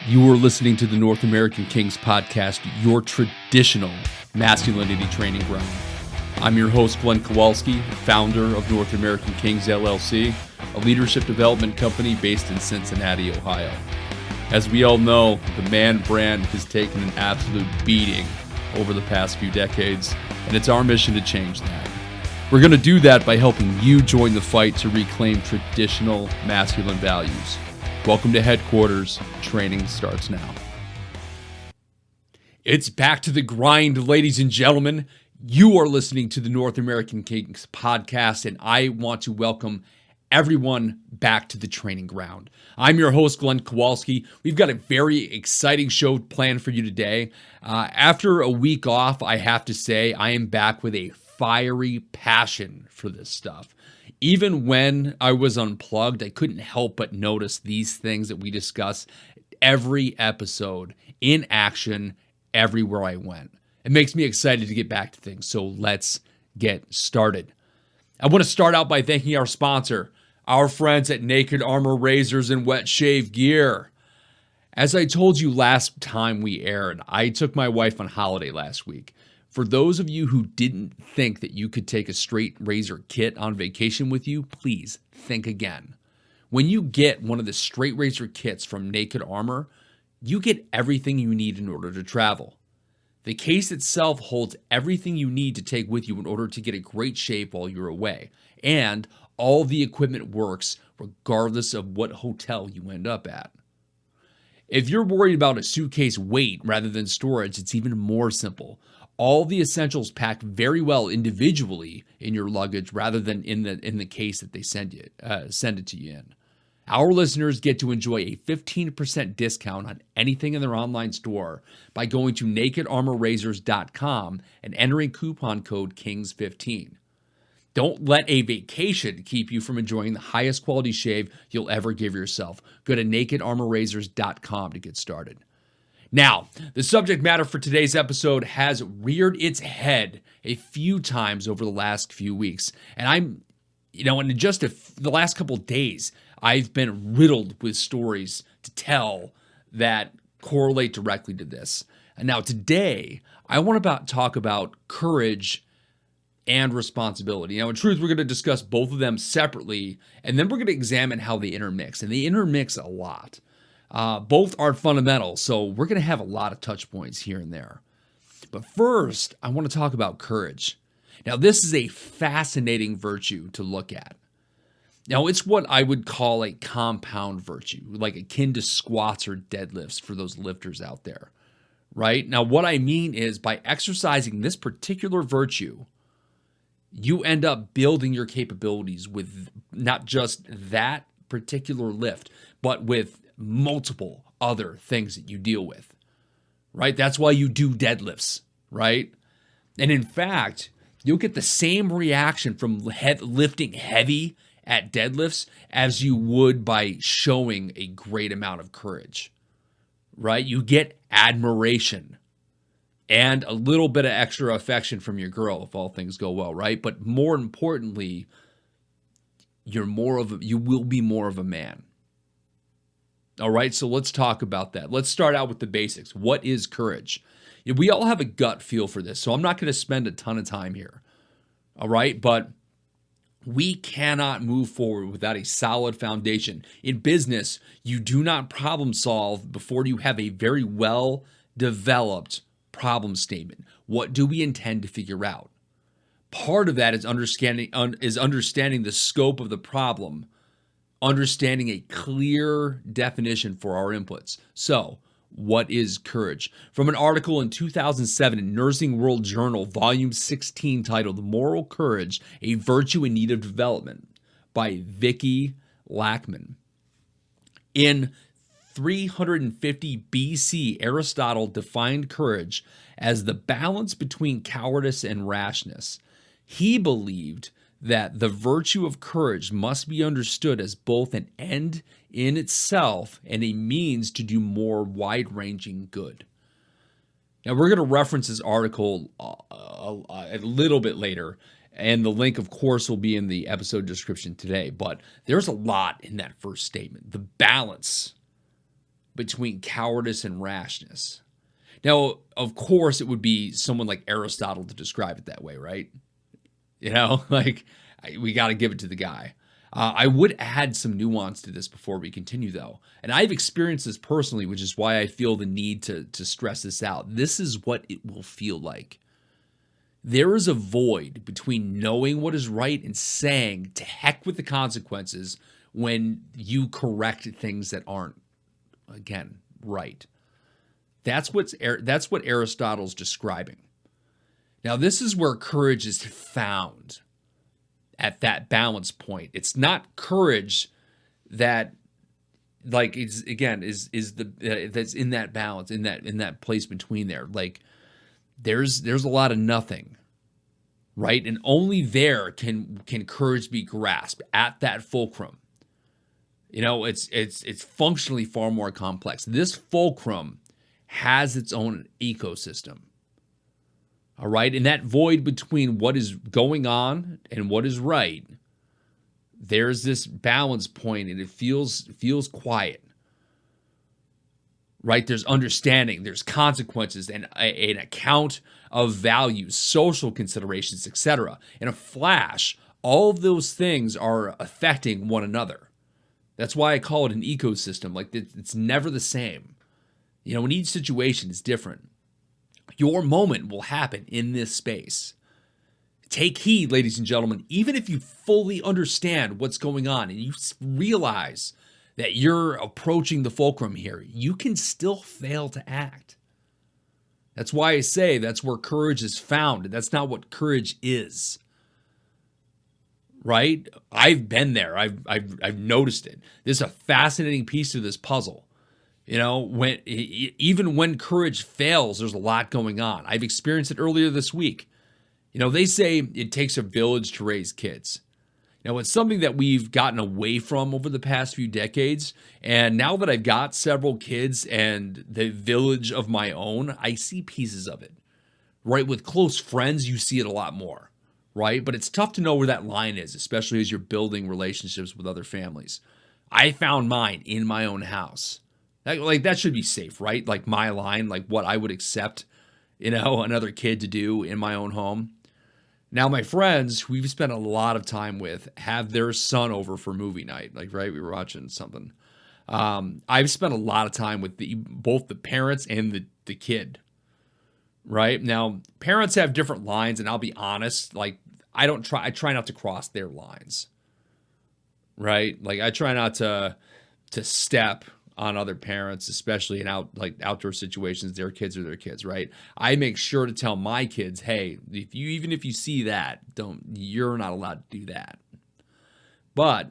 You are listening to the North American Kings podcast, your traditional masculinity training ground. I'm your host, Glenn Kowalski, founder of North American Kings LLC, a leadership development company based in Cincinnati, Ohio. As we all know, the man brand has taken an absolute beating over the past few decades, and it's our mission to change that. We're going to do that by helping you join the fight to reclaim traditional masculine values. Welcome to headquarters. Training starts now. It's back to the grind, ladies and gentlemen. You are listening to the North American Kings podcast, and I want to welcome everyone back to the training ground. I'm your host, Glenn Kowalski. We've got a very exciting show planned for you today. After a week off, I have to say I am back with a fiery passion for this stuff. Even when I was unplugged, I couldn't help but notice these things that we discuss every episode in action everywhere I went. It makes me excited to get back to things, so let's get started. I want to start out by thanking our sponsor, our friends at Naked Armor Razors and Wet Shave Gear. As I told you last time we aired, I took my wife on holiday last week. For those of you who didn't think that you could take a straight razor kit on vacation with you, please think again. When you get one of the straight razor kits from Naked Armor, you get everything you need in order to travel. The case itself holds everything you need to take with you in order to get a great shape while you're away. And all the equipment works regardless of what hotel you end up at. If you're worried about a suitcase weight rather than storage, it's even more simple. All the essentials pack very well individually in your luggage rather than in the case that they send it to you in. Our listeners get to enjoy a 15% discount on anything in their online store by going to nakedarmorrazors.com and entering coupon code KINGS15. Don't let a vacation keep you from enjoying the highest quality shave you'll ever give yourself. Go to nakedarmorrazors.com to get started. Now, the subject matter for today's episode has reared its head a few times over the last few weeks. And in just the last couple of days, I've been riddled with stories to tell that correlate directly to this. And now today, I want to talk about courage and responsibility. Now, in truth, we're going to discuss both of them separately, and then we're going to examine how they intermix. And they intermix a lot. Both are fundamental, so we're going to have a lot of touch points here and there. But first, I want to talk about courage. Now, this is a fascinating virtue to look at. Now, it's what I would call a compound virtue, like akin to squats or deadlifts for those lifters out there, right? Now, what I mean is by exercising this particular virtue, you end up building your capabilities with not just that particular lift, but with multiple other things that you deal with, right? That's why you do deadlifts, right? And in fact, you'll get the same reaction from lifting heavy at deadlifts as you would by showing a great amount of courage, right? You get admiration and a little bit of extra affection from your girl if all things go well, right? But more importantly, you will be more of a man. All right, so let's talk about that. Let's start out with the basics. What is courage? We all have a gut feel for this, so I'm not going to spend a ton of time here. All right, but we cannot move forward without a solid foundation. In business, you do not problem solve before you have a very well-developed problem statement. What do we intend to figure out? Part of that is understanding the scope of the problem, understanding a clear definition for our inputs. So, what is courage? From an article in 2007 in Nursing World Journal, volume 16, titled Moral Courage, A Virtue in Need of Development by Vicki Lackman. In 350 BC, Aristotle defined courage as the balance between cowardice and rashness. He believed that the virtue of courage must be understood as both an end in itself and a means to do more wide-ranging good. Now, we're going to reference this article a little bit later, and the link, of course, will be in the episode description today, but there's a lot in that first statement. The balance between cowardice and rashness. Now, of course, it would be someone like Aristotle to describe it that way, right? Like we got to give it to the guy. I would add some nuance to this before we continue, though. And I've experienced this personally, which is why I feel the need to stress this out. This is what it will feel like. There is a void between knowing what is right and saying to heck with the consequences when you correct things that aren't, again, right. That's what Aristotle's describing. Now, this is where courage is found at that balance point. It's not courage that, like, is that's in that balance, in that place between there. Like, there's a lot of nothing, right? And only there can courage be grasped at that fulcrum. It's functionally far more complex. This fulcrum has its own ecosystem. All right. And that void between what is going on and what is right, there's this balance point, and it feels quiet. Right? There's understanding, there's consequences, and an account of values, social considerations, etc. In a flash, all of those things are affecting one another. That's why I call it an ecosystem. Like, it's never the same. In each situation is different. Your moment will happen in this space. Take heed, ladies and gentlemen, even if you fully understand what's going on and you realize that you're approaching the fulcrum here, you can still fail to act. That's why I say that's where courage is found. That's not what courage is. Right? I've been there. I've noticed it. This is a fascinating piece to this puzzle. Even when courage fails, there's a lot going on. I've experienced it earlier this week. They say it takes a village to raise kids. Now, it's something that we've gotten away from over the past few decades. And now that I've got several kids and the village of my own, I see pieces of it. Right? With close friends, you see it a lot more. Right? But it's tough to know where that line is, especially as you're building relationships with other families. I found mine in my own house. That should be safe, right? Like my line, like what I would accept, another kid to do in my own home. Now, my friends who we've spent a lot of time with have their son over for movie night. Like, right, we were watching something. I've spent a lot of time with both the parents and the kid. Right? Now, parents have different lines, and I'll be honest, like, I try not to cross their lines. Right? Like, I try not to step on other parents, especially in outdoor situations. Their kids are their kids, right? I make sure to tell my kids, hey, even if you see that, you're not allowed to do that. But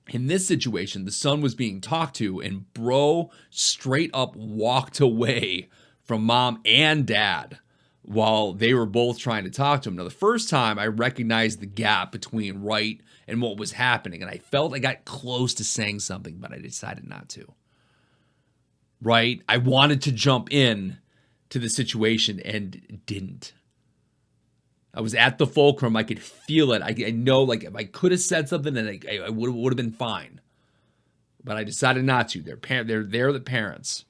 in this situation, the son was being talked to, and bro straight up walked away from mom and dad while they were both trying to talk to him. Now, the first time I recognized the gap between right and what was happening, and I felt I got close to saying something, but I decided not to. Right? I wanted to jump in to the situation and didn't. I was at the fulcrum. I could feel it. I know, like, if I could have said something, then I would have been fine. But I decided not to. They're the parents.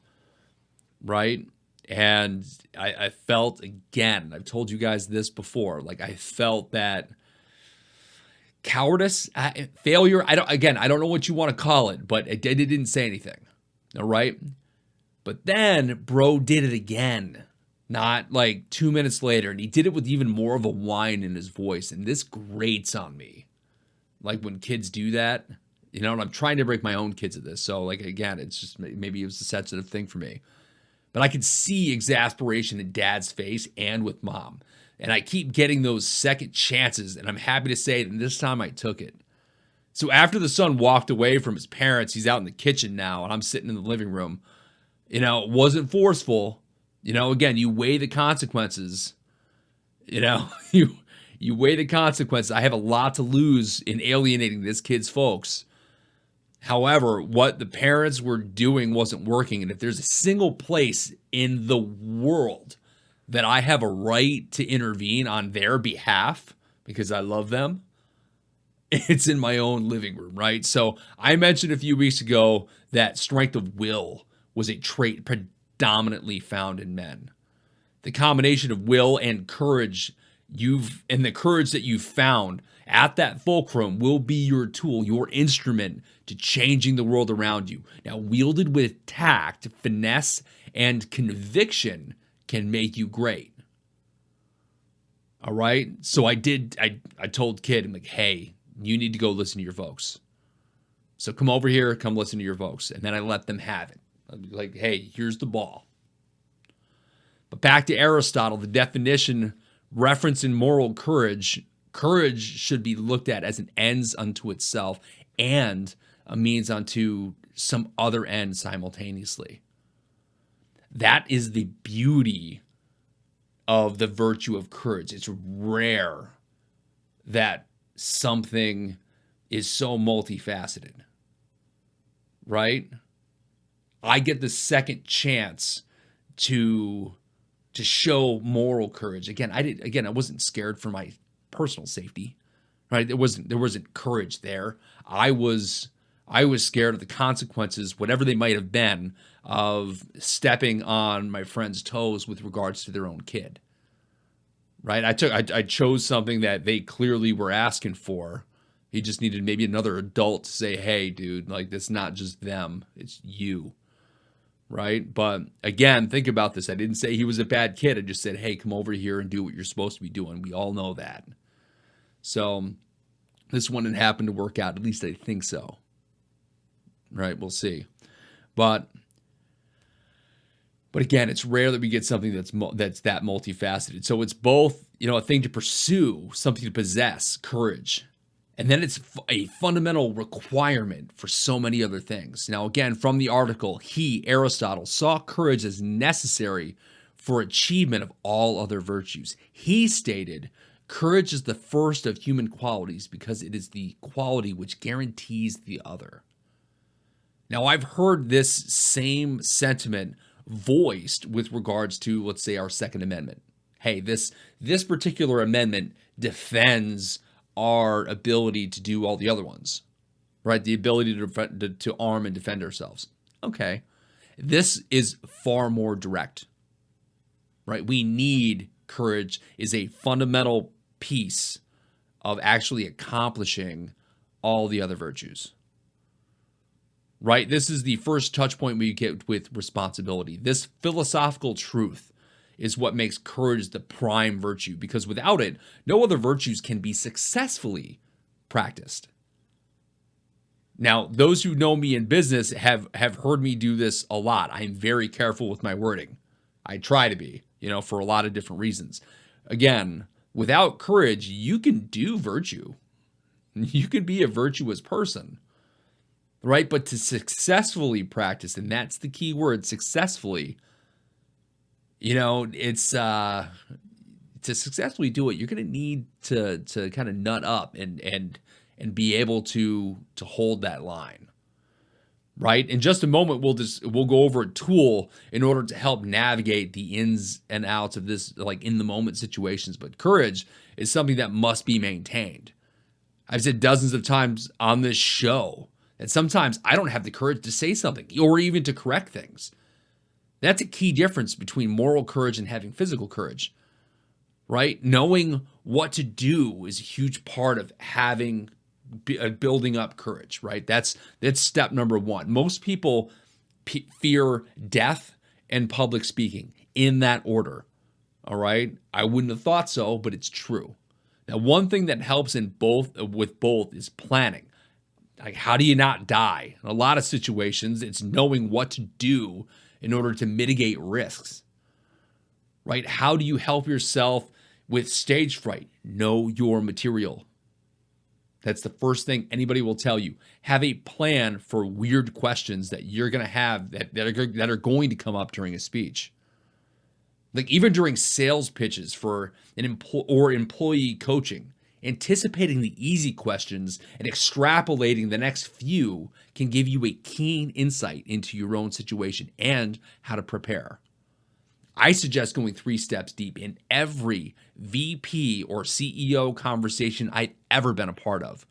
Right? And I felt, again, I've told you guys this before, like, I felt that cowardice, failure, I don't know what you want to call it, but it didn't say anything. All right? But then bro did it again, not like 2 minutes later, and he did it with even more of a whine in his voice, and this grates on me. Like, when kids do that, and I'm trying to break my own kids at this, so, like, again, it's just, maybe it was a sensitive thing for me. But I could see exasperation in dad's face and with mom. And I keep getting those second chances, and I'm happy to say that this time I took it. So after the son walked away from his parents, he's out in the kitchen now, and I'm sitting in the living room. It wasn't forceful. Again, you weigh the consequences. You weigh the consequences. I have a lot to lose in alienating this kid's folks. However, what the parents were doing wasn't working. And if there's a single place in the world that I have a right to intervene on their behalf because I love them, it's in my own living room, right? So I mentioned a few weeks ago that strength of will was a trait predominantly found in men. The combination of will and courage the courage that you've found at that fulcrum will be your tool, your instrument to changing the world around you. Now, wielded with tact, finesse, and conviction can make you great. All right? So I told Kid, I'm like, hey, you need to go listen to your folks. So come over here, come listen to your folks. And then I let them have it. I'd be like, hey, here's the ball. But back to Aristotle, the definition reference in moral courage, courage should be looked at as an ends unto itself and a means unto some other end simultaneously. That is the beauty of the virtue of courage. It's rare that something is so multifaceted, right? I get the second chance to show moral courage. Again, I wasn't scared for my personal safety, right? There wasn't courage there. I was scared of the consequences, whatever they might have been, of stepping on my friend's toes with regards to their own kid. Right? I chose something that they clearly were asking for. He just needed maybe another adult to say, "Hey, dude, like that's not just them, it's you." Right? But again, think about this. I didn't say he was a bad kid. I just said, hey, come over here and do what you're supposed to be doing. We all know that. So this one didn't happen to work out. At least I think so. Right? We'll see. But again, it's rare that we get something that's that multifaceted. So it's both, a thing to pursue, something to possess, courage. And then it's a fundamental requirement for so many other things. Now, again, from the article, Aristotle, saw courage as necessary for achievement of all other virtues. He stated, courage is the first of human qualities because it is the quality which guarantees the other. Now, I've heard this same sentiment voiced with regards to, let's say, our Second Amendment. Hey, this particular amendment defends our ability to do all the other ones, right? The ability to arm and defend ourselves. Okay. This is far more direct, right? We need courage is a fundamental piece of actually accomplishing all the other virtues, right? This is the first touch point we get with responsibility. This philosophical truth is what makes courage the prime virtue, because without it, no other virtues can be successfully practiced. Now, those who know me in business have heard me do this a lot. I'm very careful with my wording. I try to be, for a lot of different reasons. Again, without courage, you can do virtue. You can be a virtuous person, right? But to successfully practice, and that's the key word, successfully, it's to successfully do it, you're going to need to kind of nut up and be able to hold that line, right? In just a moment, we'll go over a tool in order to help navigate the ins and outs of this, like in the moment situations. But courage is something that must be maintained. I've said dozens of times on this show that sometimes I don't have the courage to say something or even to correct things. That's a key difference between moral courage and having physical courage, right? Knowing what to do is a huge part of building up courage, right? That's step number one. Most people fear death and public speaking in that order, all right? I wouldn't have thought so, but it's true. Now, one thing that helps with both is planning. Like, how do you not die? In a lot of situations, it's knowing what to do in order to mitigate risks, right? How do you help yourself with stage fright? Know your material. That's the first thing anybody will tell you. Have a plan for weird questions that you're going to have that are going to come up during a speech. Like even during sales pitches for employee coaching, anticipating the easy questions and extrapolating the next few can give you a keen insight into your own situation and how to prepare. I suggest going 3 steps deep in every VP or CEO conversation I've ever been a part of.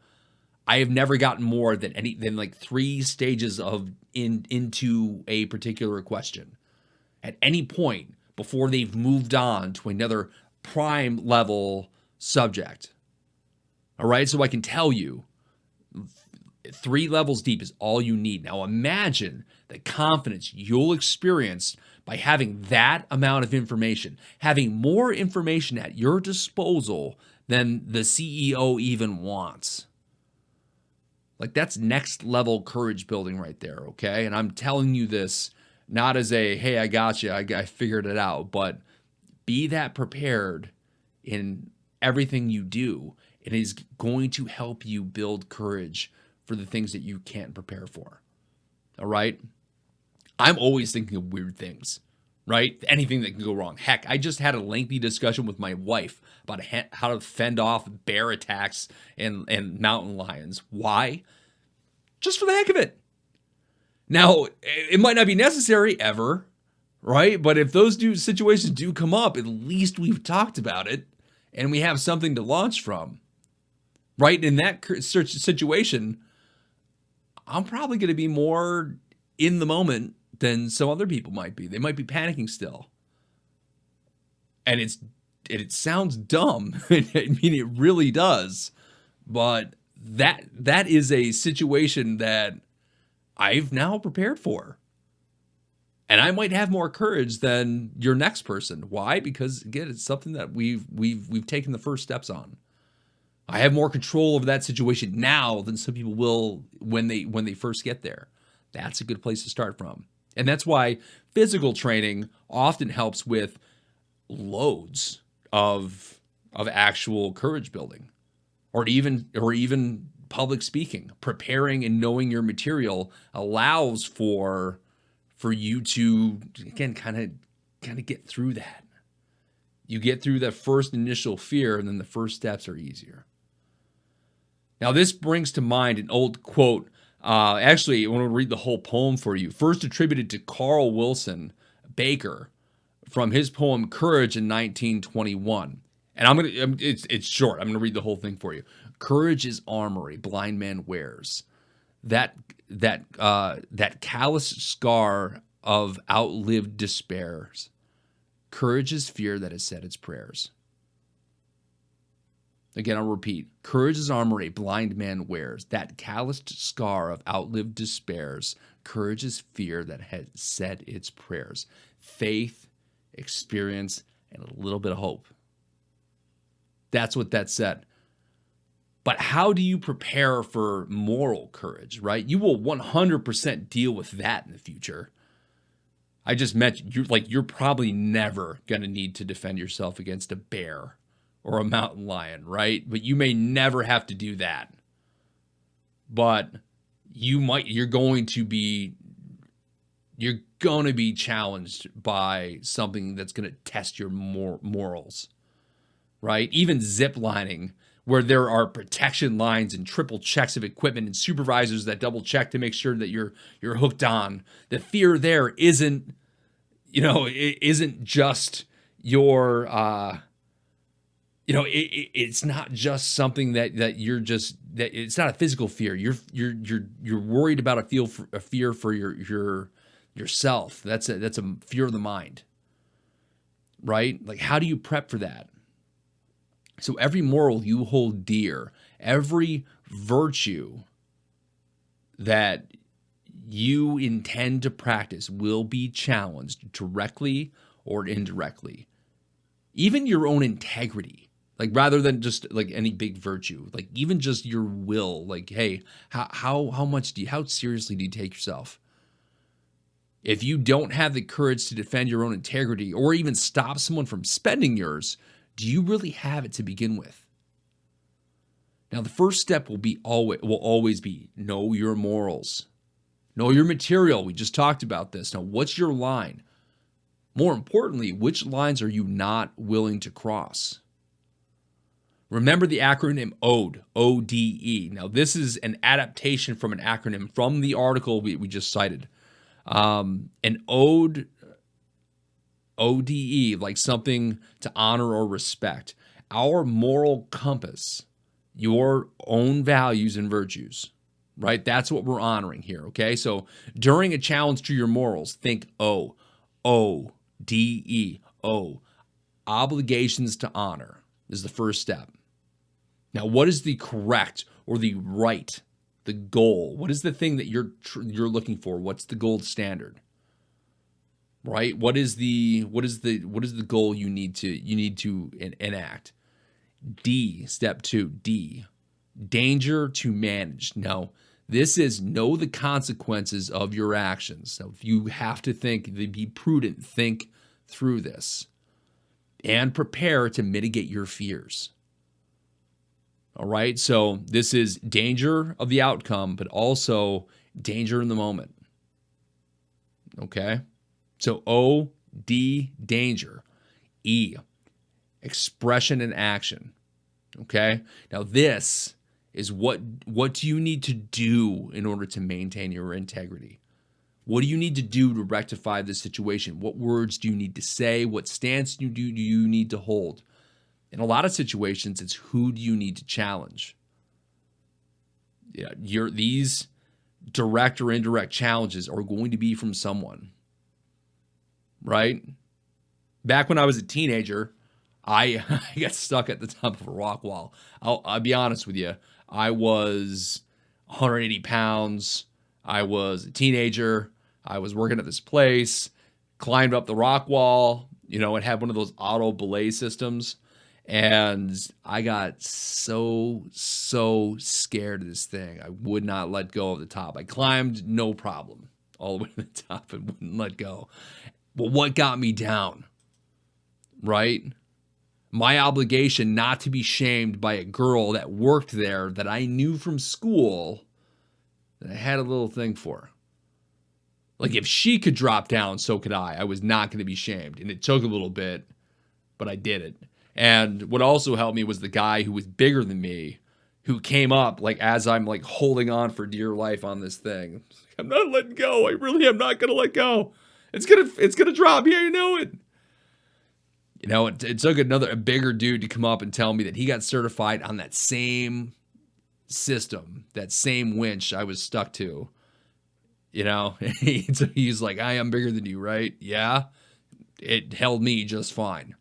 I have never gotten more than like 3 stages of into a particular question at any point before they've moved on to another prime level subject. All right, so I can tell you 3 levels deep is all you need. Now imagine the confidence you'll experience by having that amount of information, having more information at your disposal than the CEO even wants. Like, that's next level courage building right there, okay? And I'm telling you this not as a, hey, I got you, I figured it out, but be that prepared in everything you do. It is going to help you build courage for the things that you can't prepare for, all right? I'm always thinking of weird things, right? Anything that can go wrong. Heck, I just had a lengthy discussion with my wife about how to fend off bear attacks and mountain lions. Why? Just for the heck of it. Now, it might not be necessary ever, right? But if those situations do come up, at least we've talked about it and we have something to launch from, right? In that situation, I'm probably going to be more in the moment than some other people might be. They might be panicking still. And it sounds dumb. I mean, it really does. But that is a situation that I've now prepared for. And I might have more courage than your next person. Why? Because again, it's something that we've taken the first steps on. I have more control over that situation now than some people will when they first get there. That's a good place to start from. And that's why physical training often helps with loads of actual courage building, or even public speaking. Preparing and knowing your material allows for you to, again, kind of get through that. You get through that first initial fear, and then the first steps are easier. Now, this brings to mind an old quote. Actually, I want to read the whole poem for you. First attributed to Carl Wilson Baker from his poem Courage in 1921. And it's short. I'm gonna read the whole thing for you. Courage is armor a blind man wears. That callous scar of outlived despairs. Courage is fear that has said its prayers. Again, I'll repeat. Courage is armor a blind man wears. That calloused scar of outlived despairs. Courage is fear that has said its prayers. Faith, experience, and a little bit of hope. That's what that said. But how do you prepare for moral courage, right? You will 100% deal with that in the future. I just mentioned, you're probably never going to need to defend yourself against a bear or a mountain lion, right? But you may never have to do that. But you're going to be challenged by something that's going to test your morals, right? Even zip lining, where there are protection lines and triple checks of equipment and supervisors that double check to make sure that you're hooked on. The fear there isn't just your it's not just something that it's not a physical fear. You're worried about a fear for yourself. That's a fear of the mind, right? Like, how do you prep for that? So every moral you hold dear, every virtue that you intend to practice will be challenged directly or indirectly. Even your own integrity, like, rather than just like any big virtue, like even just your will, like, hey, how seriously do you take yourself? If you don't have the courage to defend your own integrity or even stop someone from spending yours, do you really have it to begin with? Now, the first step will always be know your morals. Know your material. We just talked about this. Now, what's your line? More importantly, which lines are you not willing to cross? Remember the acronym ODE, O-D-E. Now, this is an adaptation from an acronym from the article we just cited. An ode, ODE, like something to honor or respect. Our moral compass your own values and virtues, right? That's what we're honoring here, okay? So during a challenge to your morals, think O, O, D, E, O. Obligations to honor is the first step. Now, what is the correct or the right, the goal? What is the thing that you're looking for? What's the gold standard? Right? What is the goal you need to enact? D, step 2, D, danger to manage. Now, this is know the consequences of your actions. So if you have to be prudent, think through this and prepare to mitigate your fears. All right. So this is danger of the outcome, but also danger in the moment. Okay. So O, D, danger. E, expression and action. Okay. Now this is what do you need to do in order to maintain your integrity? What do you need to do to rectify this situation? What words do you need to say? What stance do you need to hold? In a lot of situations, it's who do you need to challenge? Yeah, these direct or indirect challenges are going to be from someone, right? Back when I was a teenager, I got stuck at the top of a rock wall. I'll be honest with you. I was 180 pounds. I was a teenager. I was working at this place, climbed up the rock wall. It had one of those auto belay systems. And I got so scared of this thing. I would not let go of the top. I climbed, no problem, all the way to the top and wouldn't let go. But what got me down, right? My obligation not to be shamed by a girl that worked there that I knew from school that I had a little thing for. Like if she could drop down, so could I. I was not going to be shamed. And it took a little bit, but I did it. And what also helped me was the guy who was bigger than me, who came up like as I'm like holding on for dear life on this thing. I'm not letting go. I really am not going to let go. It's gonna drop. Yeah, you know it. It took a bigger dude to come up and tell me that he got certified on that same system, that same winch I was stuck to. He's like, I am bigger than you, right? Yeah. It held me just fine.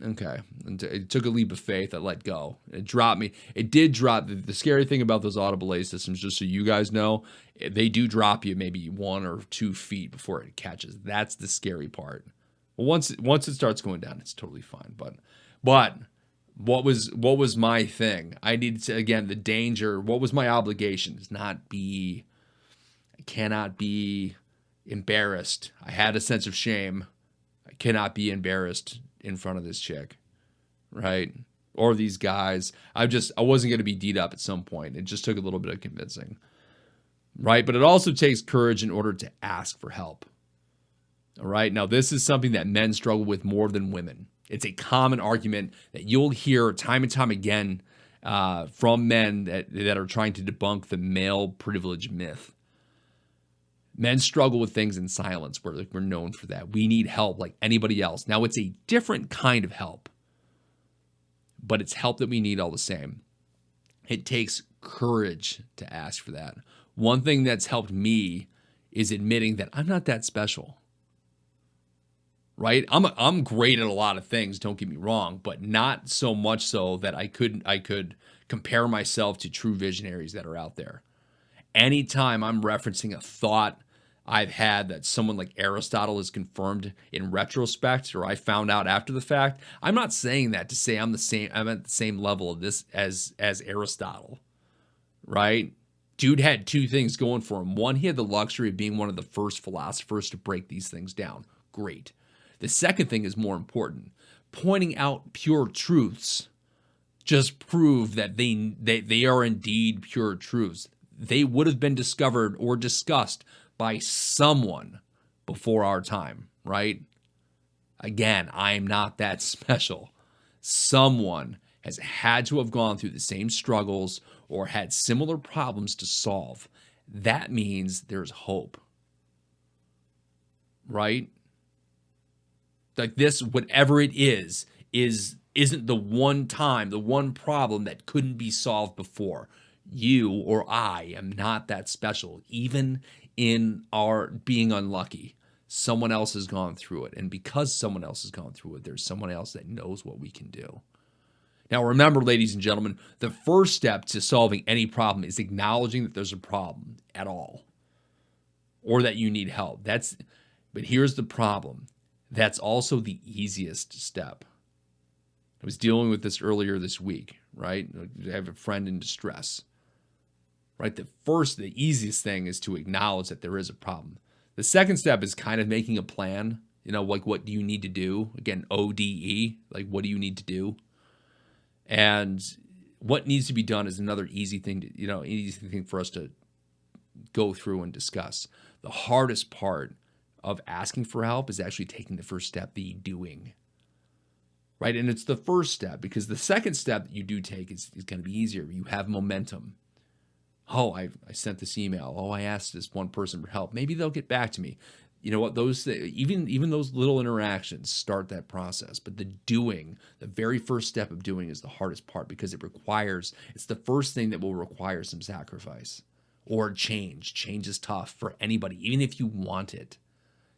Okay. And it took a leap of faith. I let go. It dropped me. It did drop. The scary thing about those auto belay systems, just so you guys know, they do drop you maybe 1 or 2 feet before it catches. That's the scary part. Well, once it starts going down, it's totally fine. But what was my thing? I needed to, again, the danger. What was my obligation? I cannot be embarrassed. I had a sense of shame. I cannot be embarrassed in front of this chick, right? Or these guys. I wasn't going to be D'd up at some point. It just took a little bit of convincing, right? But it also takes courage in order to ask for help. All right. Now, this is something that men struggle with more than women. It's a common argument that you'll hear time and time again from men that are trying to debunk the male privilege myth. Men struggle with things in silence. We're known for that. We need help like anybody else. Now, it's a different kind of help, but it's help that we need all the same. It takes courage to ask for that. One thing that's helped me is admitting that I'm not that special. Right? I'm great at a lot of things, don't get me wrong, but not so much so that I could compare myself to true visionaries that are out there. Anytime I'm referencing a thought I've had that someone like Aristotle has confirmed in retrospect, or I found out after the fact, I'm not saying that to say I'm at the same level of this as Aristotle. Right? Dude had 2 things going for him. One, he had the luxury of being one of the first philosophers to break these things down. Great. The second thing is more important. Pointing out pure truths just prove that they are indeed pure truths. They would have been discovered or discussed by someone before our time, right? Again, I'm not that special. Someone has had to have gone through the same struggles or had similar problems to solve. That means there's hope, right? Like this, whatever it is isn't the one time, the one problem that couldn't be solved before. You or I am not that special. Even in our being unlucky, someone else has gone through it. And because someone else has gone through it, there's someone else that knows what we can do. Now, remember, ladies and gentlemen, the first step to solving any problem is acknowledging that there's a problem at all or that you need help. But here's the problem. That's also the easiest step. I was dealing with this earlier this week, right? I have a friend in distress, right? The easiest thing is to acknowledge that there is a problem. The second step is kind of making a plan, like what do you need to do? Again, ODE, like what do you need to do? And what needs to be done is another easy thing for us to go through and discuss. The hardest part of asking for help is actually taking the first step, the doing, right? And it's the first step because the second step that you do take is going to be easier. You have momentum. Oh, I sent this email. Oh, I asked this one person for help. Maybe they'll get back to me. You know what? Even those little interactions start that process. But the doing, the very first step of doing is the hardest part because it's the first thing that will require some sacrifice or change. Change is tough for anybody. Even if you want it,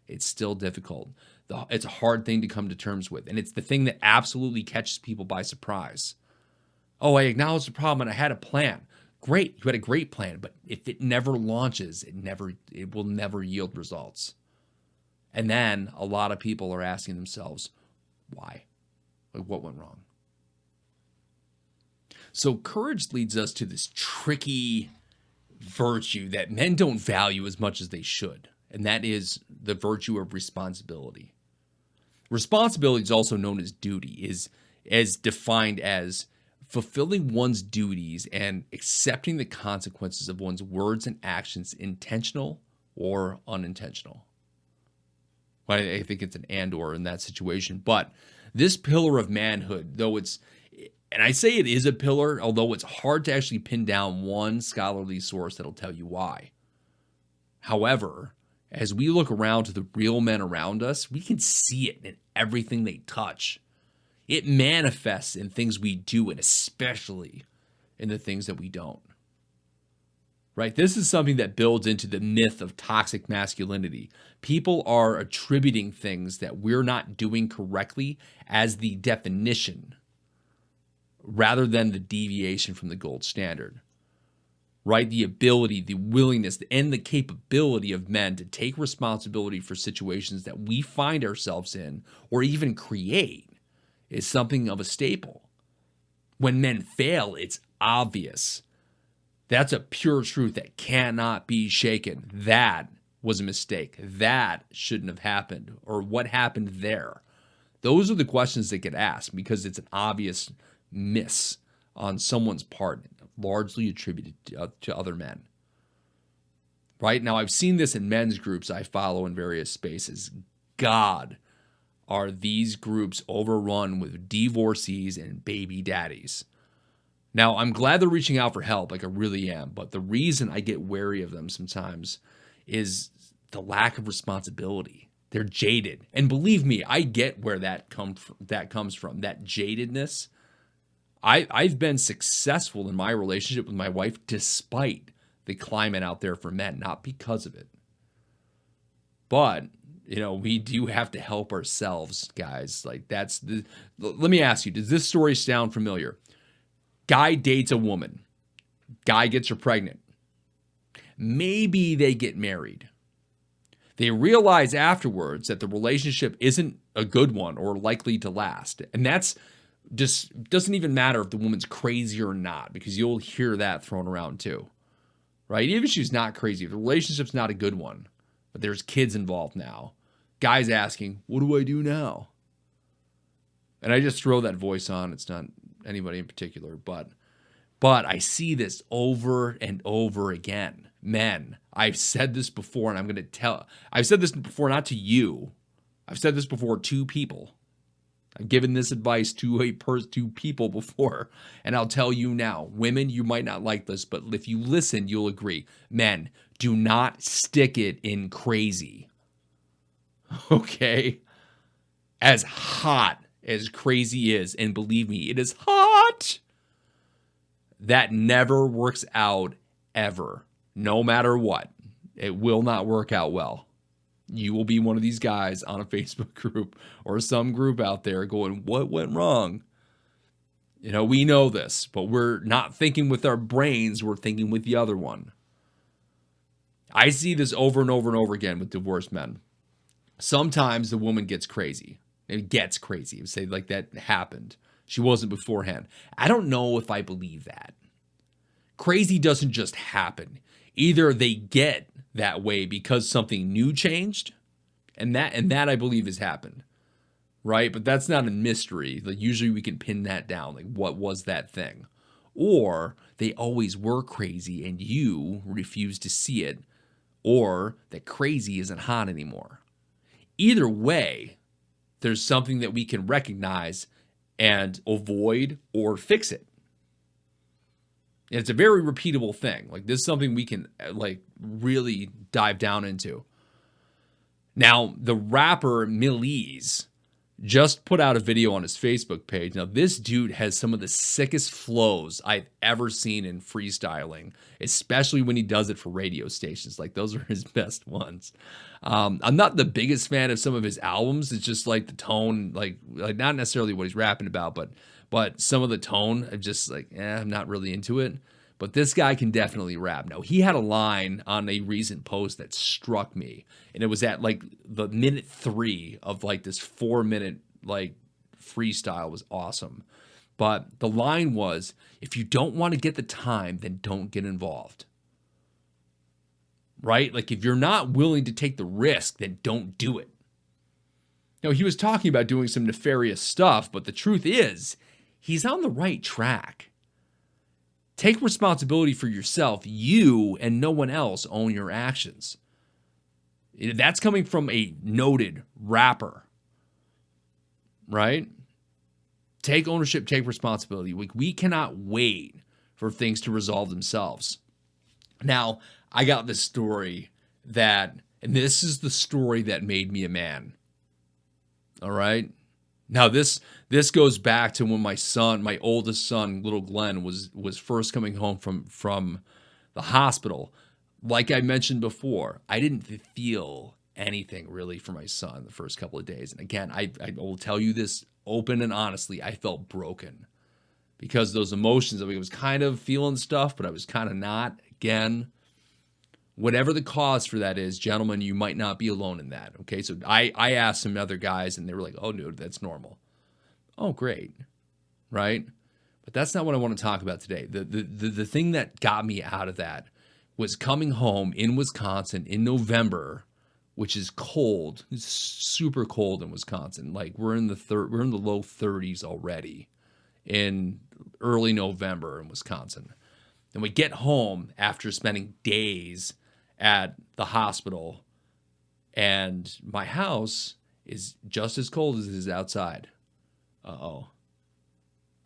it's still difficult. It's a hard thing to come to terms with. And it's the thing that absolutely catches people by surprise. Oh, I acknowledged the problem and I had a plan. Great. You had a great plan. But if it never launches, it will never yield results. And then a lot of people are asking themselves, why? Like, what went wrong? So courage leads us to this tricky virtue that men don't value as much as they should. And that is the virtue of responsibility. Responsibility is also known as duty, is as defined as fulfilling one's duties and accepting the consequences of one's words and actions, intentional or unintentional. Well, I think it's an and/or in that situation. But this pillar of manhood, and I say it is a pillar, although it's hard to actually pin down one scholarly source that'll tell you why. However, as we look around to the real men around us, we can see it in everything they touch. It manifests in things we do, and especially in the things that we don't. Right? This is something that builds into the myth of toxic masculinity. People are attributing things that we're not doing correctly as the definition rather than the deviation from the gold standard. Right? The ability, the willingness, and the capability of men to take responsibility for situations that we find ourselves in or even create is something of a staple. When men fail, it's obvious. That's a pure truth that cannot be shaken. That was a mistake. That shouldn't have happened. Or what happened there? Those are the questions that get asked because it's an obvious miss on someone's part, largely attributed to other men. Right? Now, I've seen this in men's groups I follow in various spaces. God, are these groups overrun with divorcees and baby daddies. Now, I'm glad they're reaching out for help, like I really am, but the reason I get wary of them sometimes is the lack of responsibility. They're jaded. And believe me, I get where that comes from, that jadedness. I've been successful in my relationship with my wife despite the climate out there for men, not because of it. But, we do have to help ourselves, guys. Like let me ask you, does this story sound familiar? Guy dates a woman. Guy gets her pregnant. Maybe they get married. They realize afterwards that the relationship isn't a good one or likely to last. And that's just doesn't even matter if the woman's crazy or not, because you'll hear that thrown around too. Right? Even if she's not crazy, if the relationship's not a good one, but there's kids involved now, guy's asking, what do I do now? And I just throw that voice on. It's not anybody in particular, but I see this over and over again. Men, I've said this before, and I've said this before, not to you. I've said this before to people. I've given this advice to people before, and I'll tell you now. Women, you might not like this, but if you listen, you'll agree. Men, do not stick it in crazy. Okay? As hot as crazy is, and believe me, it is hot, that never works out ever, no matter what. It will not work out well. You will be one of these guys on a Facebook group or some group out there going, what went wrong? You know, we know this, but we're not thinking with our brains. We're thinking with the other one. I see this over and over and over again with divorced men. Sometimes the woman gets crazy. It gets crazy. Say like that happened. She wasn't beforehand. I don't know if I believe that. Crazy doesn't just happen. Either they get that way because something new changed, and that I believe has happened, right? But that's not a mystery. Like usually we can pin that down. Like what was that thing? Or they always were crazy and you refuse to see it, or that crazy isn't hot anymore. Either way, there's something that we can recognize and avoid or fix it. And it's a very repeatable thing. Like this is something we can like really dive down into. Now, the rapper Millie's just put out a video on his Facebook page. Now, this dude has some of the sickest flows I've ever seen in freestyling, especially when he does it for radio stations. Like those are his best ones. I'm not the biggest fan of some of his albums. It's just like the tone, like not necessarily what he's rapping about, but some of the tone, I'm just like, I'm not really into it. But this guy can definitely rap. Now, he had a line on a recent post that struck me, and it was at like the minute 3 of like this 4-minute like freestyle. Was awesome. But the line was, if you don't want to get the time, then don't get involved. Right? Like if you're not willing to take the risk, then don't do it. Now, he was talking about doing some nefarious stuff, but the truth is, he's on the right track. Take responsibility for yourself. You and no one else own your actions. That's coming from a noted rapper, right? Take ownership, take responsibility. We cannot wait for things to resolve themselves. Now, I got this story and this is the story that made me a man. All right? Now, this goes back to when my oldest son, little Glenn, was first coming home from the hospital. Like I mentioned before, I didn't feel anything really for my son the first couple of days. And again, I will tell you this open and honestly, I felt broken because those emotions, I was kind of feeling stuff, but I was kind of not. Again, whatever the cause for that is, gentlemen, you might not be alone in that. Okay, so I asked some other guys, and they were like, "Oh, dude, that's normal." Oh, great, right? But that's not what I want to talk about today. The thing that got me out of that was coming home in Wisconsin in November, which is cold. It's super cold in Wisconsin. Like we're in the low 30s already in early November in Wisconsin. And we get home after spending days at the hospital, and my house is just as cold as it is outside. Uh-oh.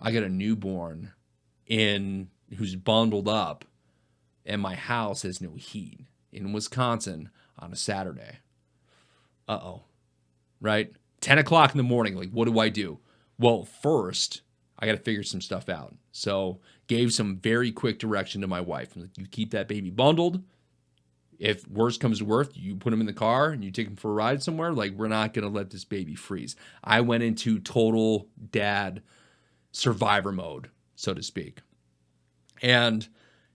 I got a newborn who's bundled up, and my house has no heat in Wisconsin on a Saturday. Uh-oh. Right? 10 o'clock in the morning, like, what do? Well, first, I got to figure some stuff out. So gave some very quick direction to my wife. I'm like, you keep that baby bundled. If worst comes to worst, you put him in the car and you take him for a ride somewhere. Like, we're not going to let this baby freeze. I went into total dad survivor mode, so to speak. And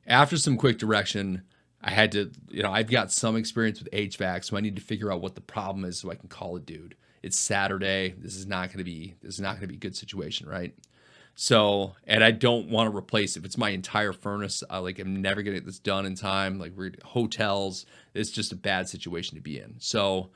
after some quick direction, I had to, I've got some experience with HVAC, so I need to figure out what the problem is so I can call a dude. It's Saturday. This is not going to be a good situation, right? So, and I don't want to replace, if it's my entire furnace, I'm never going to get this done in time. Like we're hotels, it's just a bad situation to be in. So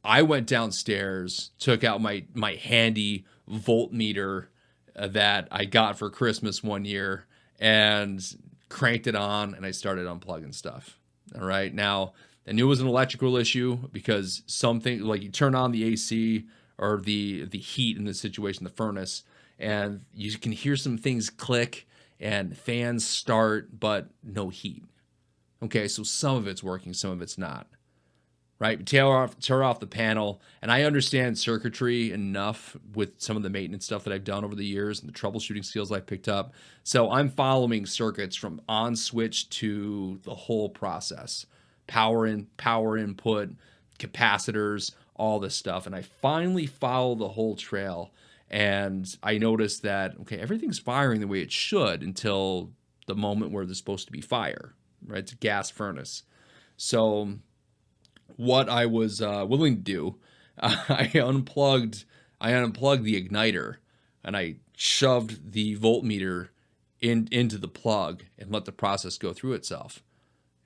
I went downstairs, took out my handy voltmeter that I got for Christmas one year and cranked it on, and I started unplugging stuff. All right. Now, I knew it was an electrical issue because something like you turn on the AC or the heat in the situation, the furnace, and you can hear some things click and fans start, but no heat. Okay, so some of it's working, some of it's not. right? Tear off the panel. And I understand circuitry enough with some of the maintenance stuff that I've done over the years and the troubleshooting skills I picked up. So I'm following circuits from on switch to the whole process, power input, capacitors, all this stuff. And I finally follow the whole trail. And I noticed that, okay, everything's firing the way it should until the moment where there's supposed to be fire, right? It's a gas furnace. So what I was willing to do, I unplugged the igniter and I shoved the voltmeter into the plug and let the process go through itself.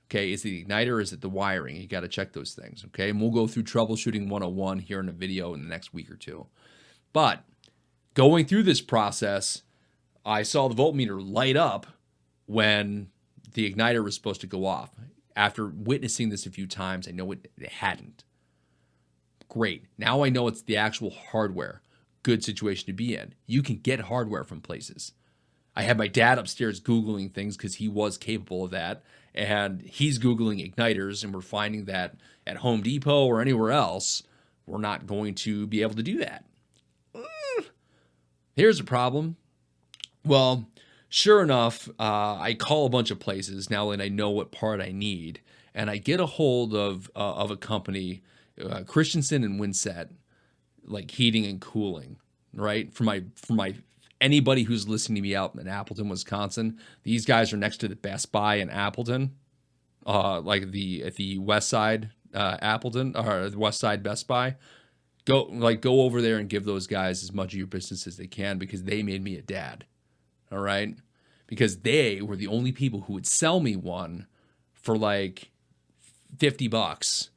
Okay, is it the igniter or is it the wiring? You got to check those things, okay? And we'll go through troubleshooting 101 here in a video in the next week or two. But going through this process, I saw the voltmeter light up when the igniter was supposed to go off. After witnessing this a few times, I know it hadn't. Great. Now I know it's the actual hardware. Good situation to be in. You can get hardware from places. I had my dad upstairs Googling things because he was capable of that. And he's Googling igniters, and we're finding that at Home Depot or anywhere else, we're not going to be able to do that. Here's a problem. Well, sure enough, I call a bunch of places now that I know what part I need, and I get a hold of a company, Christensen and Winset, like heating and cooling, right? For my anybody who's listening to me out in Appleton, Wisconsin, these guys are next to the Best Buy in Appleton, like the West Side Appleton or the West Side Best Buy. Go over there and give those guys as much of your business as they can because they made me a dad. All right? Because they were the only people who would sell me one for like $50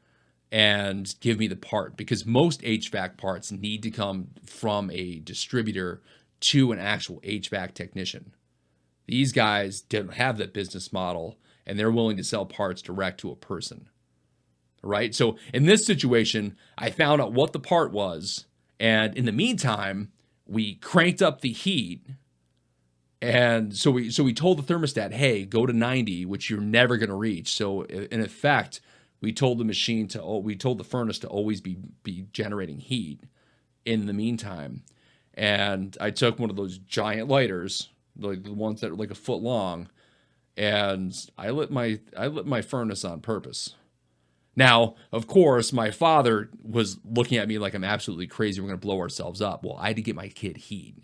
and give me the part, because most HVAC parts need to come from a distributor to an actual HVAC technician. These guys didn't have that business model, and they're willing to sell parts direct to a person. Right? So in this situation, I found out what the part was, and in the meantime, we cranked up the heat. And so we told the thermostat, hey, go to 90, which you're never going to reach. So in effect, we told the furnace to always be generating heat in the meantime. And I took one of those giant lighters, like the ones that are like a foot long, and I lit my furnace on purpose. Now, of course, my father was looking at me like I'm absolutely crazy. We're going to blow ourselves up. Well, I had to get my kid heat.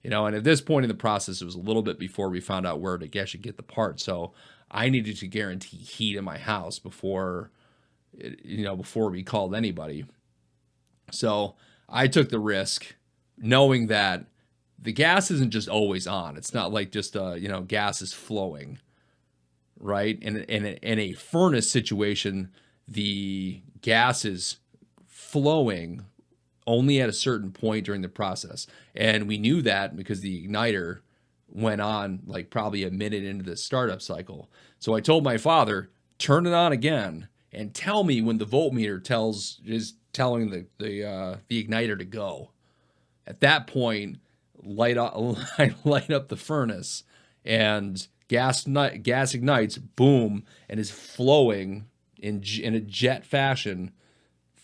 And at this point in the process, it was a little bit before we found out where to actually get the part. So I needed to guarantee heat in my house before we called anybody. So I took the risk, knowing that the gas isn't just always on. It's not like just gas is flowing, right? In a furnace situation, the gas is flowing only at a certain point during the process. And we knew that because the igniter went on like probably a minute into the startup cycle. So I told my father, turn it on again and tell me when the voltmeter is telling the igniter to go. At that point, light up the furnace, and gas ignites, boom, and is flowing in a jet fashion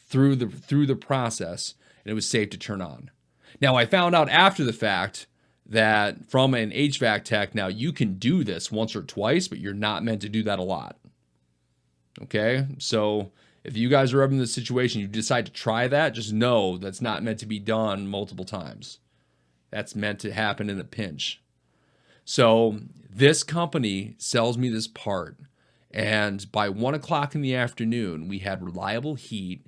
through the process, and it was safe to turn on. Now, I found out after the fact that from an HVAC tech, now you can do this once or twice, but you're not meant to do that a lot. Okay? So if you guys are ever in this situation, you decide to try that, just know that's not meant to be done multiple times. That's meant to happen in a pinch. So this company sells me this part, and by 1 o'clock in the afternoon, we had reliable heat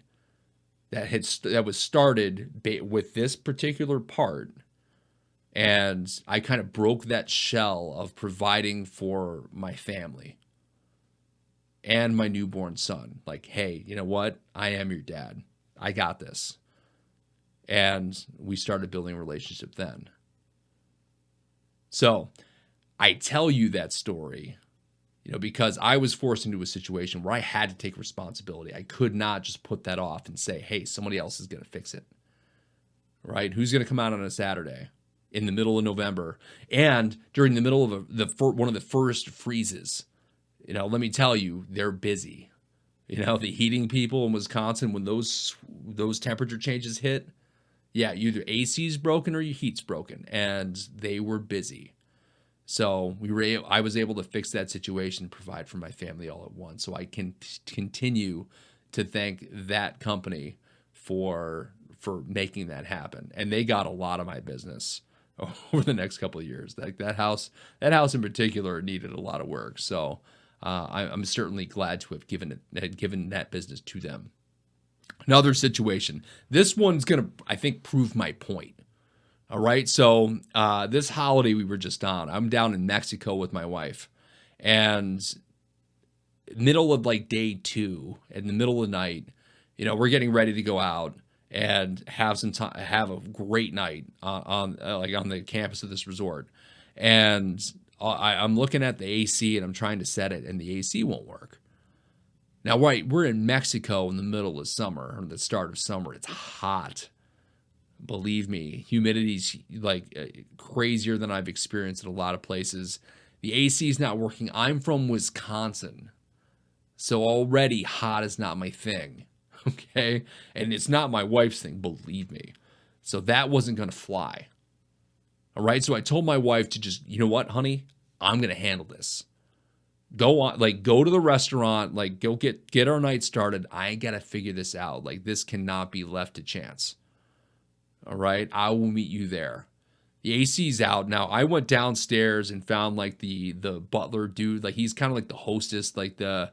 that was started with this particular part, and I kind of broke that shell of providing for my family and my newborn son. Like, hey, you know what? I am your dad. I got this. And we started building a relationship then. So I tell you that story, because I was forced into a situation where I had to take responsibility. I could not just put that off and say, hey, somebody else is going to fix it. Right? Who's going to come out on a Saturday in the middle of November and during the middle of one of the first freezes? Let me tell you, they're busy. The heating people in Wisconsin, when those temperature changes hit, yeah, either AC's broken or your heat's broken, and they were busy. So I was able to fix that situation, provide for my family all at once. So I can continue to thank that company for making that happen. And they got a lot of my business over the next couple of years. Like that house in particular needed a lot of work. So I'm certainly glad to have given that business to them. Another situation. This one's gonna, I think, prove my point. All right. So this holiday we were just on, I'm down in Mexico with my wife, and middle of like day 2, in the middle of the night, we're getting ready to go out and have some time, have a great night on the campus of this resort. And I'm looking at the AC and I'm trying to set it, and the AC won't work. Now, right, we're in Mexico in the middle of summer, or the start of summer. It's hot. Believe me, humidity's like crazier than I've experienced in a lot of places. The AC is not working. I'm from Wisconsin, so already hot is not my thing, okay? And it's not my wife's thing, believe me. So that wasn't going to fly. All right, so I told my wife to just, you know what, honey? I'm going to handle this. Go on, go to the restaurant, go get our night started. I got to figure this out. This cannot be left to chance. All right, I will meet you there. The AC's out. Now, I went downstairs and found the butler dude. He's kind of like the hostess, the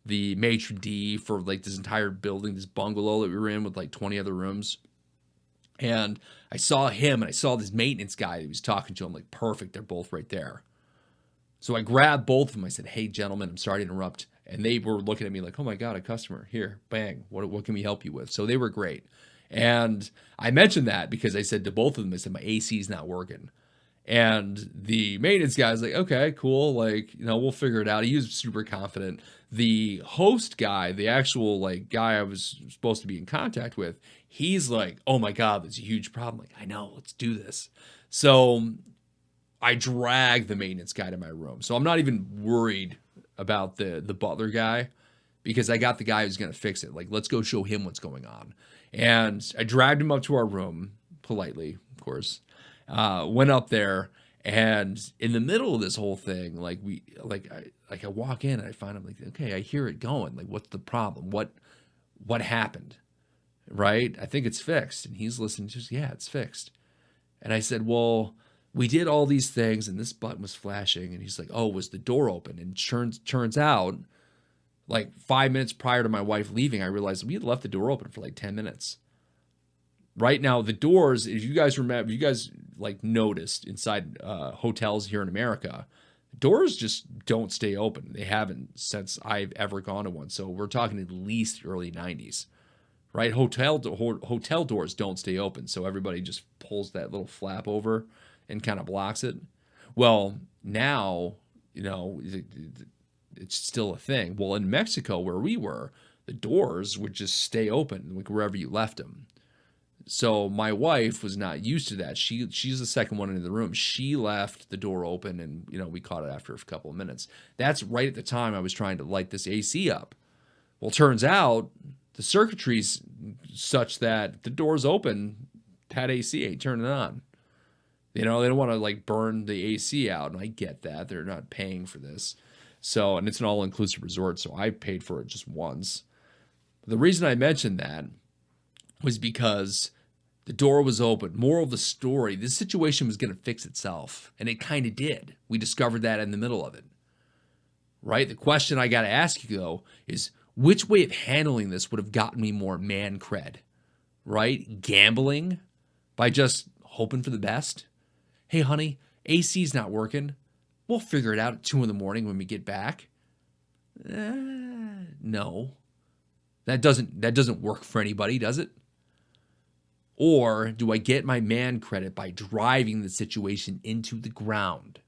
maitre d' for this entire building, this bungalow that we were in with 20 other rooms. And I saw him, and I saw this maintenance guy that he was talking to. I'm like, perfect, they're both right there. So I grabbed both of them. I said, hey, gentlemen, I'm sorry to interrupt. And they were looking at me like, oh, my God, a customer. Here, bang. What can we help you with? So they were great. And I mentioned that because I said to both of them, I said, my AC's not working. And the maintenance guy was like, okay, cool. We'll figure it out. He was super confident. The host guy, the actual guy I was supposed to be in contact with, he's like, oh my God, that's a huge problem. I know, let's do this. So I dragged the maintenance guy to my room. So I'm not even worried about the butler guy, because I got the guy who's going to fix it. Let's go show him what's going on. And I dragged him up to our room, politely, of course. Went up there, and in the middle of this whole thing, I walk in and I find him okay, I hear it going. What's the problem? What happened? Right? I think it's fixed. And he's listening to, yeah, it's fixed. And I said, well, we did all these things and this button was flashing. And he's like, oh, was the door open? And turns out, 5 minutes prior to my wife leaving, I realized we had left the door open for 10 minutes. Right now, the doors, if you guys remember, you guys noticed inside hotels here in America, doors just don't stay open. They haven't since I've ever gone to one. So we're talking at least early 90s, right? Hotel doors don't stay open. So everybody just pulls that little flap over and kind of blocks it. Well, now, it's still a thing. Well, in Mexico, where we were, the doors would just stay open wherever you left them. So my wife was not used to that. She's the second one in the room. She left the door open, and we caught it after a couple of minutes. That's right at the time I was trying to light this AC up. Well, turns out the circuitry's such that the door's open, that AC ain't turning on. They don't want to burn the AC out, and I get that. They're not paying for this. So, and it's an all-inclusive resort, so I paid for it just once. The reason I mentioned that was because the door was open. Moral of the story, this situation was going to fix itself, and it kind of did. We discovered that in the middle of it, right? The question I got to ask you, though, is which way of handling this would have gotten me more man cred, right? Gambling by just hoping for the best? Hey, honey, AC's not working. We'll figure it out at 2 a.m. when we get back. No. That doesn't work for anybody, does it? Or do I get my man credit by driving the situation into the ground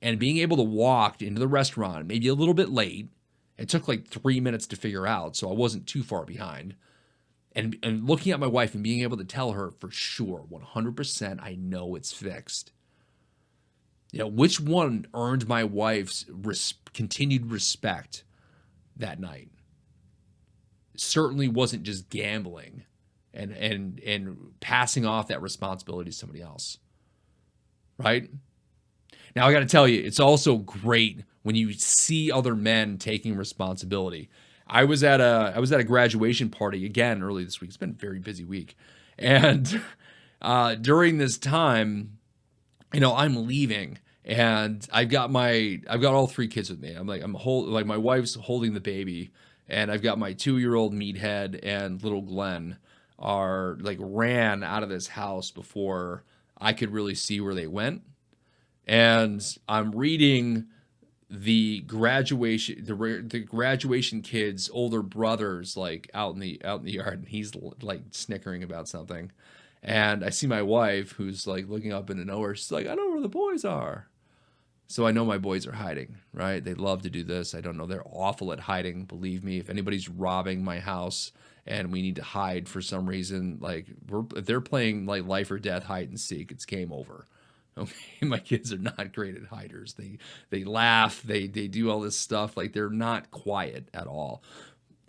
and being able to walk into the restaurant, maybe a little bit late? It took 3 minutes to figure out, so I wasn't too far behind. And looking at my wife and being able to tell her for sure, 100%, I know it's fixed. Which one earned my wife's continued respect that night? certainly wasn't just gambling and passing off that responsibility to somebody else, right? Now I got to tell you, it's also great when you see other men taking responsibility. I was at a graduation party again early this week. It's been a very busy week, and during this time, I'm leaving, and I've got all three kids with me. Like my wife's holding the baby, and I've got my 2-year-old meathead and little Glenn are like ran out of this house before I could really see where they went. And I'm reading the graduation kids' older brothers like out in the yard, and he's like snickering about something. And I see my wife who's like looking up into nowhere. She's like, I know where the boys are. So I know my boys are hiding, right? They love to do this. I don't know. They're awful at hiding. Believe me, if anybody's robbing my house and we need to hide for some reason, like if they're playing like life or death hide and seek, it's game over. Okay, my kids are not great at hiders. They laugh, they do all this stuff. Like they're not quiet at all.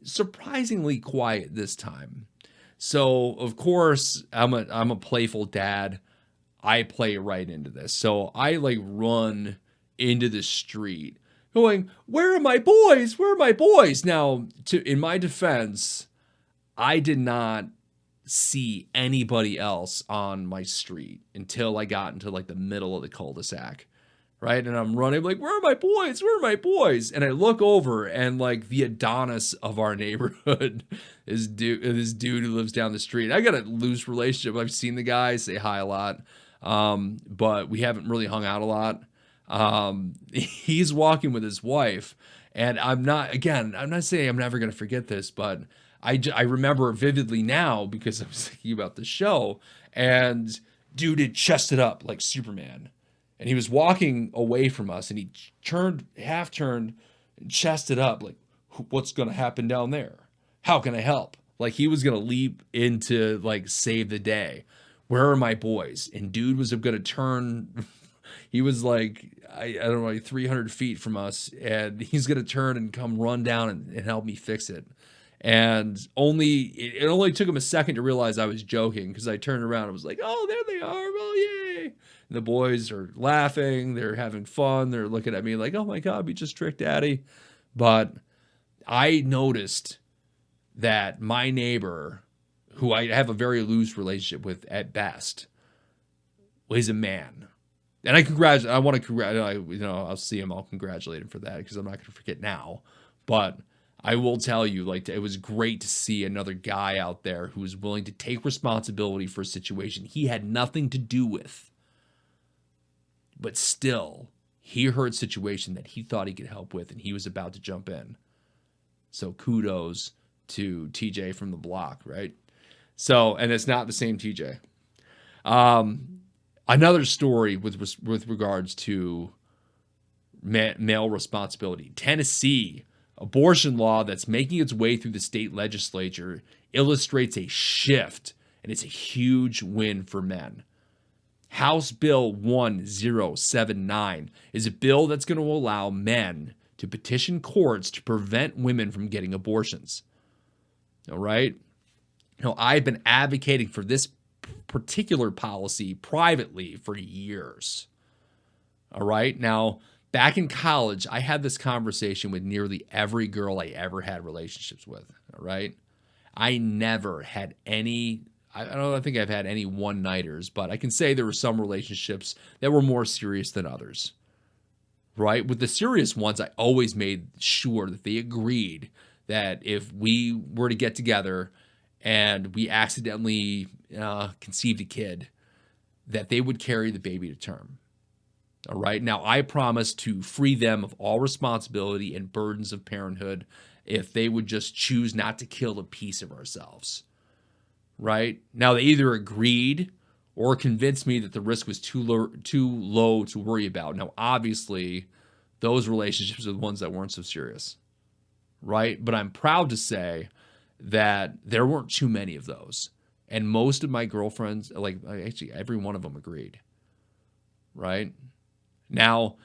Surprisingly quiet this time. So of course I'm a playful dad. I play right into this. So I like run into the street going, where are my boys? Where are my boys? Now, in my defense, I did not see anybody else on my street until I got into like the middle of the cul-de-sac, right? And I'm running like, where are my boys? Where are my boys? And I look over, and like the Adonis of our neighborhood is this dude who lives down the street. I got a loose relationship. I've seen the guy, say hi a lot, but we haven't really hung out a lot. He's walking with his wife, and I'm not saying I'm never going to forget this, but I remember vividly now because I was thinking about the show, and dude had chested up like Superman, and he was walking away from us, and he half turned, and chested up like, what's going to happen down there? How can I help? Like he was going to leap into like save the day. Where are my boys? And dude was going to turn. He was like, I don't know, like 300 feet from us, and he's going to turn and come run down and help me fix it. And it only took him a second to realize I was joking, because I turned around and was like, oh, there they are. Well, yay. And the boys are laughing. They're having fun. They're looking at me like, oh my God, we just tricked Daddy. But I noticed that my neighbor, who I have a very loose relationship with at best, was a man. And I'll see him. I'll congratulate him for that, because I'm not going to forget now. But I will tell you, like, it was great to see another guy out there who was willing to take responsibility for a situation he had nothing to do with. But still, he heard a situation that he thought he could help with, and he was about to jump in. So kudos to TJ from the block, right? So, and it's not the same TJ. Another story with regards to male responsibility. Tennessee, abortion law that's making its way through the state legislature illustrates a shift, and it's a huge win for men. House Bill 1079 is a bill that's going to allow men to petition courts to prevent women from getting abortions. All right? Now, I've been advocating for this particular policy privately for years. All right? Now, back in college, I had this conversation with nearly every girl I ever had relationships with. All right? I never had any, I think I've had any one-nighters, but I can say there were some relationships that were more serious than others. Right? With the serious ones, I always made sure that they agreed that if we were to get together and we accidentally conceived a kid, that they would carry the baby to term. All right. Now, I promised to free them of all responsibility and burdens of parenthood if they would just choose not to kill a piece of ourselves. Right. Now, they either agreed or convinced me that the risk was too low to worry about. Now, obviously, those relationships are the ones that weren't so serious. Right. But I'm proud to say that there weren't too many of those. And most of my girlfriends, like actually every one of them agreed. Right? Now,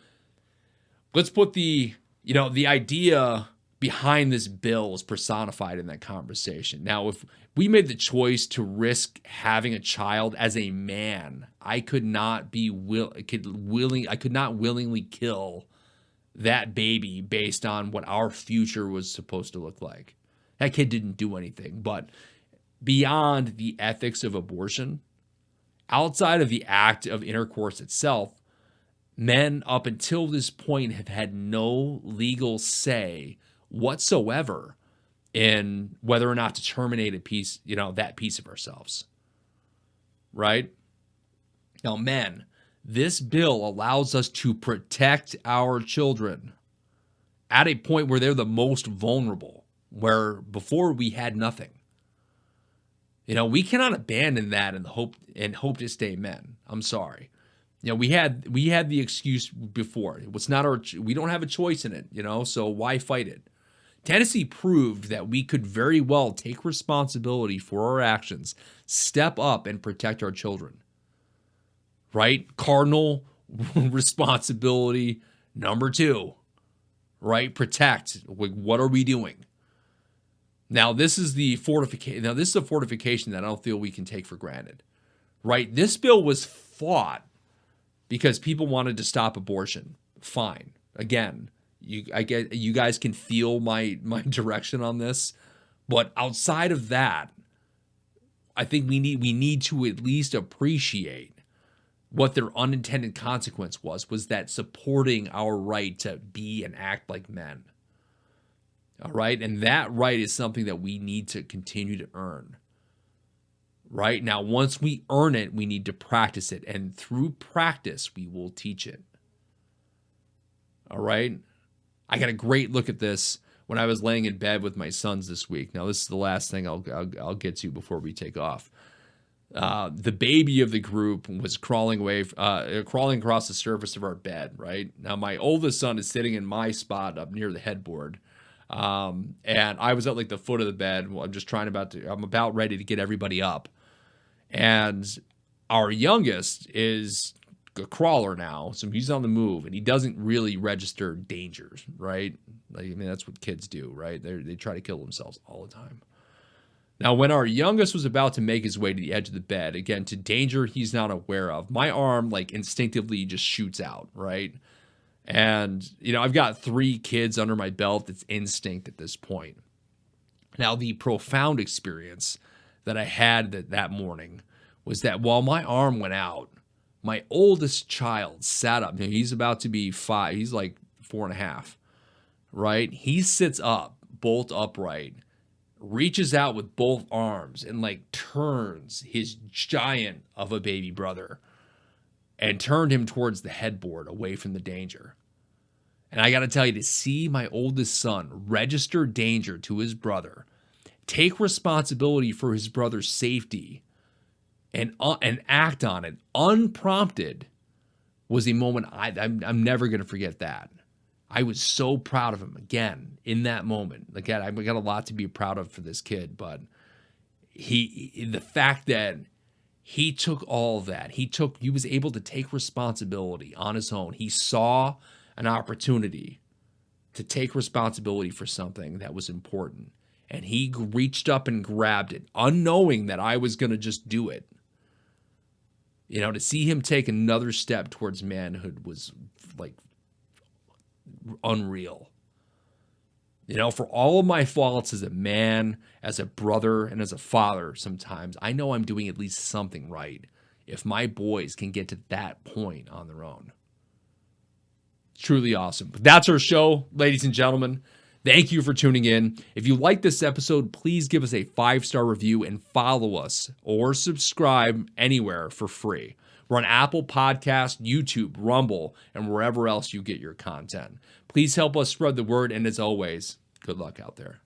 let's put the idea behind this bill is personified in that conversation. Now, if we made the choice to risk having a child as a man, I could not willingly kill that baby based on what our future was supposed to look like. That kid didn't do anything, but beyond the ethics of abortion, outside of the act of intercourse itself, men up until this point have had no legal say whatsoever in whether or not to terminate that piece of ourselves. Right? Now, men, this bill allows us to protect our children at a point where they're the most vulnerable, where before we had nothing. We cannot abandon that and hope to stay men. I'm sorry. We had the excuse before. We don't have a choice in it, so why fight it? Tennessee proved that we could very well take responsibility for our actions, step up and protect our children. Right? Cardinal responsibility number 2. Right? Protect. What are we doing? Now, this is the fortification. Now, this is a fortification that I don't feel we can take for granted. Right? This bill was fought because people wanted to stop abortion. Fine. Again, I get you guys can feel my direction on this, but outside of that, I think we need to at least appreciate what their unintended consequence was that supporting our right to be and act like men. All right? And that right is something that we need to continue to earn. Right? Now, once we earn it, we need to practice it. And through practice, we will teach it. All right? I got a great look at this when I was laying in bed with my sons this week. Now, this is the last thing I'll get to before we take off. The baby of the group was crawling across the surface of our bed, right? Now, my oldest son is sitting in my spot up near the headboard. And I was at the foot of the bed. Well, I'm about ready to get everybody up. And our youngest is a crawler now, so he's on the move, and he doesn't really register dangers, right? That's what kids do, right? They try to kill themselves all the time. Now, when our youngest was about to make his way to the edge of the bed, again, to danger he's not aware of, my arm instinctively just shoots out, right? And, I've got 3 kids under my belt. It's instinct at this point. Now, the profound experience that I had that morning was that while my arm went out, my oldest child sat up. Now, he's about to be 5. He's 4.5, right? He sits up, bolt upright, reaches out with both arms and turns his giant of a baby brother and turned him towards the headboard away from the danger. And I got to tell you, to see my oldest son register danger to his brother, take responsibility for his brother's safety, and act on it unprompted was a moment I'm never going to forget that. I was so proud of him again in that moment. Again, I got a lot to be proud of for this kid, but the fact that he took all of that, he was able to take responsibility on his own. He saw an opportunity to take responsibility for something that was important, and he reached up and grabbed it, unknowing that I was going to just do it. To see him take another step towards manhood was unreal. For all of my faults as a man, as a brother, and as a father, sometimes I know I'm doing at least something right if my boys can get to that point on their own. Truly awesome. But that's our show, ladies and gentlemen. Thank you for tuning in. If you like this episode, please give us a 5-star review and follow us or subscribe anywhere for free. We're on Apple Podcasts, YouTube, Rumble, and wherever else you get your content. Please help us spread the word, and as always, good luck out there.